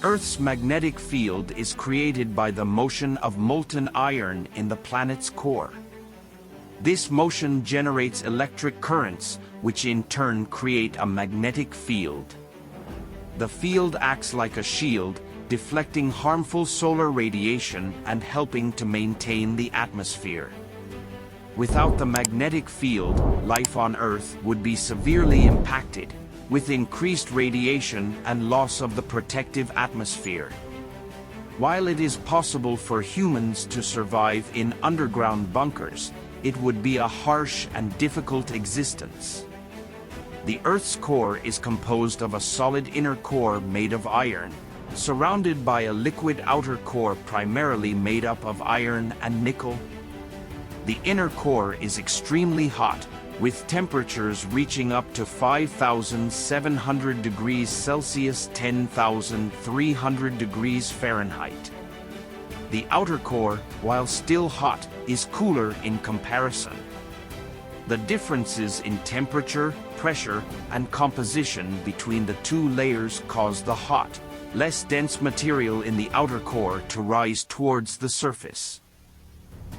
Earth's magnetic field is created by the motion of molten iron in the planet's core. This motion generates electric currents, which in turn create a magnetic field. The field acts like a shield, deflecting harmful solar radiation and helping to maintain the atmosphere. Without the magnetic field, life on Earth would be severely impacted, with increased radiation and loss of the protective atmosphere. While it is possible for humans to survive in underground bunkers, it would be a harsh and difficult existence. The Earth's core is composed of a solid inner core made of iron, surrounded by a liquid outer core primarily made up of iron and nickel. The inner core is extremely hot, with temperatures reaching up to 5,700 degrees Celsius, 10,300 degrees Fahrenheit. The outer core, while still hot, is cooler in comparison. The differences in temperature, pressure, and composition between the two layers cause the hot, less dense material in the outer core to rise towards the surface.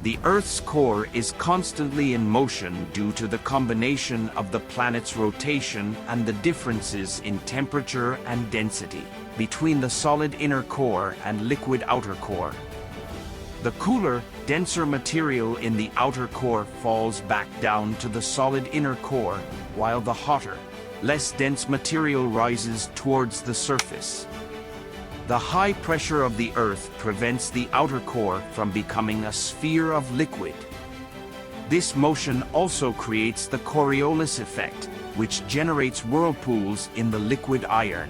The Earth's core is constantly in motion due to the combination of the planet's rotation and the differences in temperature and density between the solid inner core and liquid outer core. The cooler, denser material in the outer core falls back down to the solid inner core, while the hotter, less dense material rises towards the surface. The high pressure of the Earth prevents the outer core from becoming a sphere of liquid. This motion also creates the Coriolis effect, which generates whirlpools in the liquid iron.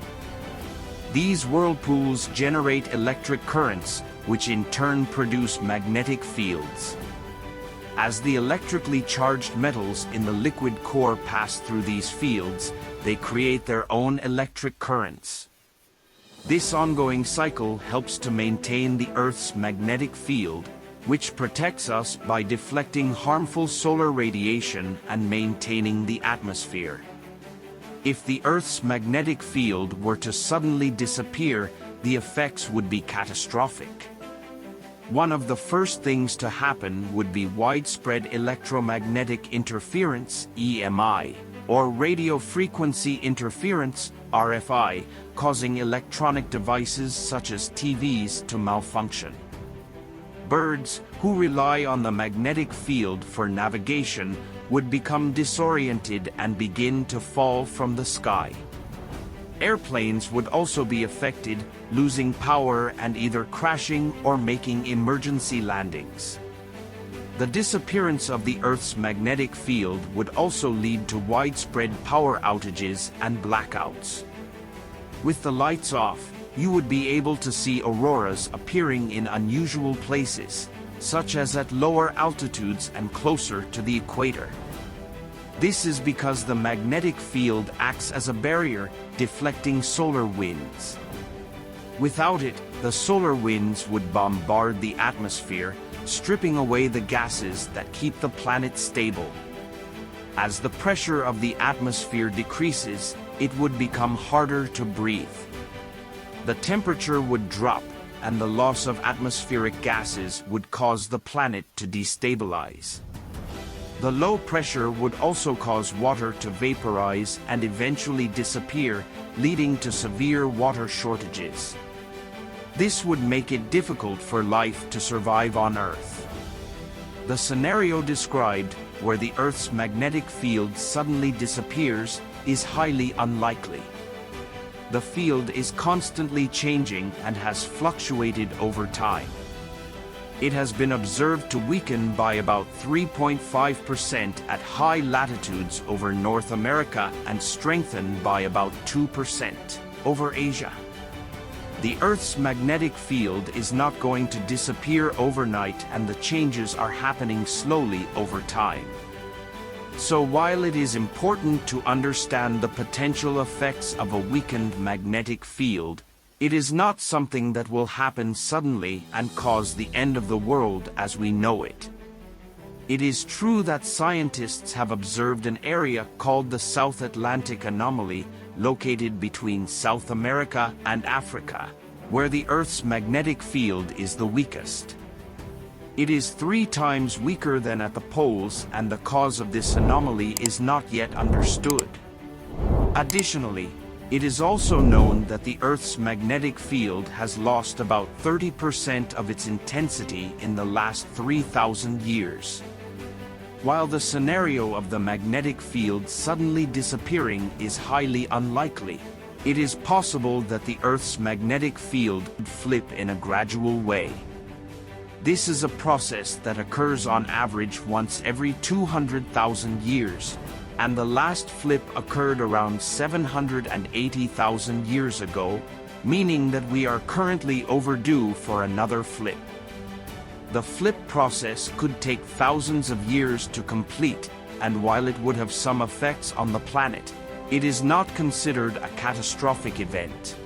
These whirlpools generate electric currents, which in turn produce magnetic fields. As the electrically charged metals in the liquid core pass through these fields, they create their own electric currents. This ongoing cycle helps to maintain the Earth's magnetic field, which protects us by deflecting harmful solar radiation and maintaining the atmosphere. If the Earth's magnetic field were to suddenly disappear, the effects would be catastrophic. One of the first things to happen would be widespread electromagnetic interference, EMI, or radio frequency interference, RFI, causing electronic devices such as TVs to malfunction. Birds, who rely on the magnetic field for navigation, would become disoriented and begin to fall from the sky. Airplanes would also be affected, losing power and either crashing or making emergency landings. The disappearance of the Earth's magnetic field would also lead to widespread power outages and blackouts. With the lights off, you would be able to see auroras appearing in unusual places, such as at lower altitudes and closer to the equator. This is because the magnetic field acts as a barrier, deflecting solar winds. Without it, the solar winds would bombard the atmosphere, stripping away the gases that keep the planet stable. As the pressure of the atmosphere decreases, it would become harder to breathe. The temperature would drop, and the loss of atmospheric gases would cause the planet to destabilize. The low pressure would also cause water to vaporize and eventually disappear, leading to severe water shortages. This would make it difficult for life to survive on Earth. The scenario described, where the Earth's magnetic field suddenly disappears, is highly unlikely. The field is constantly changing and has fluctuated over time. It has been observed to weaken by about 3.5% at high latitudes over North America and strengthen by about 2% over Asia. The Earth's magnetic field is not going to disappear overnight, and the changes are happening slowly over time. So while it is important to understand the potential effects of a weakened magnetic field, it is not something that will happen suddenly and cause the end of the world as we know it. It is true that scientists have observed an area called the South Atlantic Anomaly, located between South America and Africa, where the Earth's magnetic field is the weakest. It is 3 times weaker than at the poles, and the cause of this anomaly is not yet understood. Additionally, it is also known that the Earth's magnetic field has lost about 30% of its intensity in the last 3,000 years. While the scenario of the magnetic field suddenly disappearing is highly unlikely, it is possible that the Earth's magnetic field would flip in a gradual way. This is a process that occurs on average once every 200,000 years, and the last flip occurred around 780,000 years ago, meaning that we are currently overdue for another flip. The flip process could take thousands of years to complete, and while it would have some effects on the planet, it is not considered a catastrophic event.